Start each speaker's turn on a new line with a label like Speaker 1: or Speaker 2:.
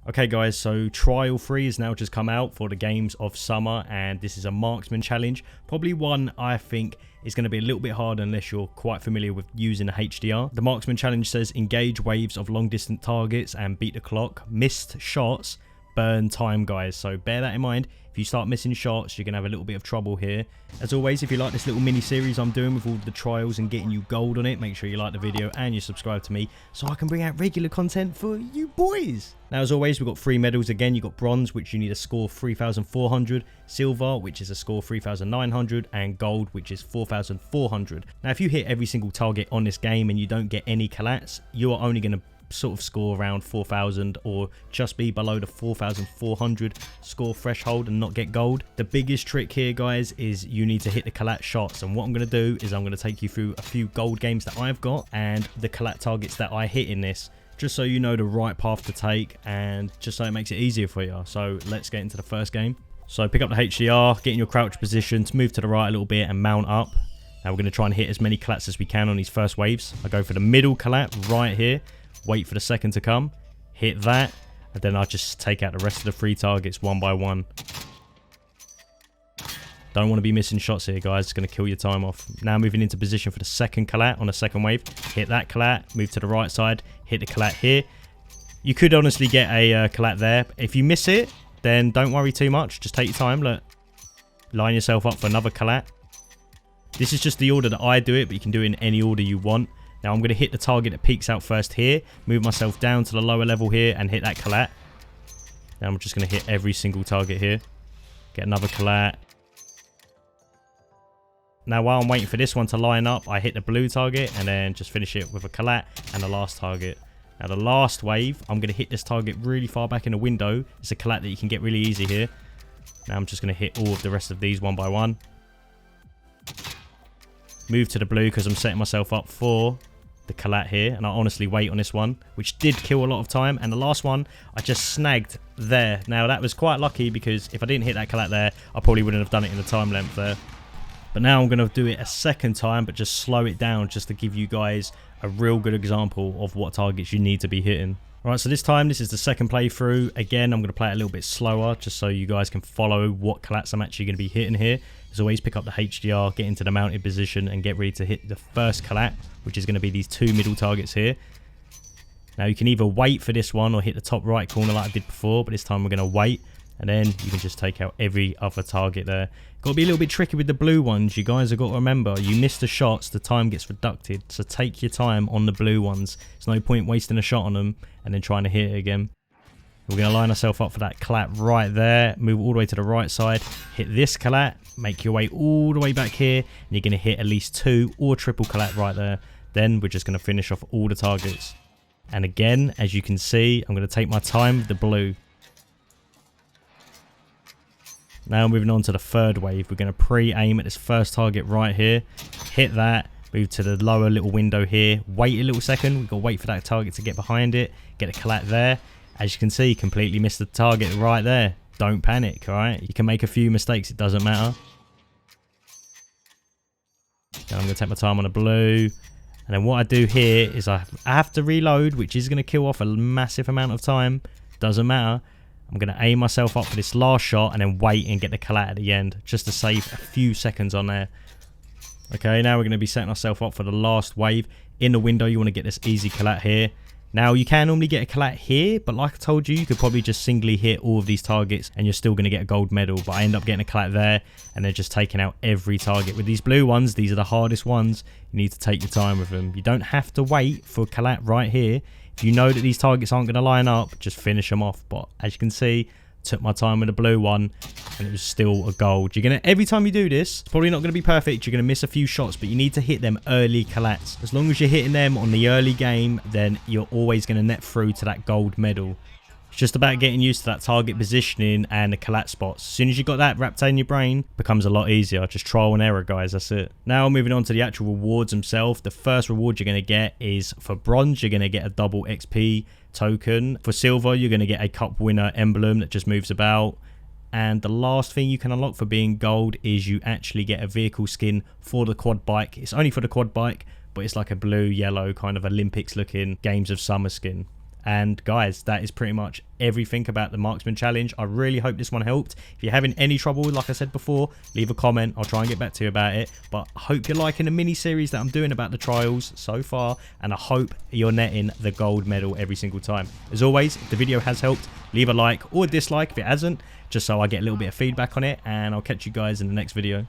Speaker 1: Okay guys, so Trial 3 has now just come out for the games of summer, and this is a Marksman challenge. Probably one I think is going to be a little bit hard unless you're quite familiar with using the HDR. The Marksman challenge says engage waves of long distance targets and beat the clock. Missed shots, burn time guys, so bear that in mind. If you start missing shots, you're going to have a little bit of trouble here. As always, if you like this little mini series I'm doing with all the trials and getting you gold on it, make sure you like the video and you subscribe to me so I can bring out regular content for you boys. Now as always, we've got 3 medals again. You've got bronze, which you need a score 3,400, silver, which is a score 3,900, and gold, which is 4,400. Now if you hit every single target on this game and you don't get any collats, you are only going to sort of score around 4,000 or just be below the 4,400 score threshold and not get gold. The biggest trick here guys is you need to hit the collat shots, and what I'm going to do is I'm going to take you through a few gold games that I've got and the collat targets that I hit in this, just so you know the right path to take and just so it makes it easier for you. So let's get into the first game. So pick up the HDR, get in your crouch position, to move to the right a little bit and mount up. Now we're going to try and hit as many collats as we can on these first waves. I go for the middle collat right here. Wait for the second to come, hit that, and then I'll just take out the rest of the 3 targets one by one. Don't want to be missing shots here guys, it's going to kill your time off. Now moving into position for the second collat on the second wave. Hit that collat, move to the right side, hit the collat here. You could honestly get a collat there. If you miss it, then don't worry too much, just take your time. Look, line yourself up for another collat. This is just the order that I do it, but you can do it in any order you want. Now I'm going to hit the target that peeks out first here, move myself down to the lower level here and hit that collat. Now I'm just going to hit every single target here. Get another collat. Now while I'm waiting for this one to line up, I hit the blue target and then just finish it with a collat and the last target. Now the last wave, I'm going to hit this target really far back in the window. It's a collat that you can get really easy here. Now I'm just going to hit all of the rest of these one by one. Move to the blue because I'm setting myself up for the collat here, and I honestly wait on this one, which did kill a lot of time. And the last one I just snagged there. Now that was quite lucky because if I didn't hit that collat there, I probably wouldn't have done it in the time length there. But now I'm going to do it a second time, but just slow it down just to give you guys a real good example of what targets you need to be hitting. Alright, so this time, this is the second playthrough. Again, I'm going to play it a little bit slower just so you guys can follow what collats I'm actually going to be hitting here. As always, pick up the HDR, get into the mounted position and get ready to hit the first collat, which is going to be these 2 middle targets here. Now you can either wait for this one or hit the top right corner like I did before, but this time we're going to wait, and then you can just take out every other target there. Got to be a little bit tricky with the blue ones. You guys have got to remember, you miss the shots, the time gets reducted, so take your time on the blue ones. There's no point wasting a shot on them and then trying to hit it again. We're going to line ourselves up for that collat right there, move all the way to the right side, hit this collat, make your way all the way back here, and you're going to hit at least 2 or triple collat right there. Then we're just going to finish off all the targets. And again, as you can see, I'm going to take my time with the blue. Now moving on to the third wave, we're going to pre-aim at this first target right here, hit that, move to the lower little window here, wait a little second, we've got to wait for that target to get behind it, get a collat there. As you can see, completely missed the target right there. Don't panic, alright? You can make a few mistakes, it doesn't matter. Then I'm going to take my time on the blue. And then what I do here is I have to reload, which is going to kill off a massive amount of time. Doesn't matter. I'm going to aim myself up for this last shot and then wait and get the collat at the end, just to save a few seconds on there. Okay, now we're going to be setting ourselves up for the last wave. In the window, you want to get this easy collat here. Now you can normally get a collat here, but like I told you, you could probably just singly hit all of these targets and you're still going to get a gold medal. But I end up getting a collat there and then just taking out every target. With these blue ones, these are the hardest ones. You need to take your time with them. You don't have to wait for a collat right here. If you know that these targets aren't going to line up, just finish them off. But as you can see, took my time with the blue one and it was still a gold. You're gonna, every time you do this, it's probably not going to be perfect, you're going to miss a few shots, but you need to hit them early collats. As long as you're hitting them on the early game, then you're always going to net through to that gold medal. It's just about getting used to that target positioning and the collat spots. As soon as you got that wrapped in your brain, it becomes a lot easier. Just trial and error, guys, that's it. Now moving on to the actual rewards themselves. The first reward you're going to get is for bronze, you're going to get a double XP token. For silver, you're going to get a cup winner emblem that just moves about. And the last thing you can unlock for being gold is you actually get a vehicle skin for the quad bike. It's only for the quad bike, but it's like a blue, yellow kind of Olympics looking Games of Summer skin. And guys, that is pretty much everything about the Marksman challenge. I really hope this one helped. If you're having any trouble, like I said before, leave a comment. I'll try and get back to you about it. But I hope you're liking the mini series that I'm doing about the trials so far, and I hope you're netting the gold medal every single time. As always, if the video has helped, leave a like or a dislike if it hasn't, just so I get a little bit of feedback on it, and I'll catch you guys in the next video.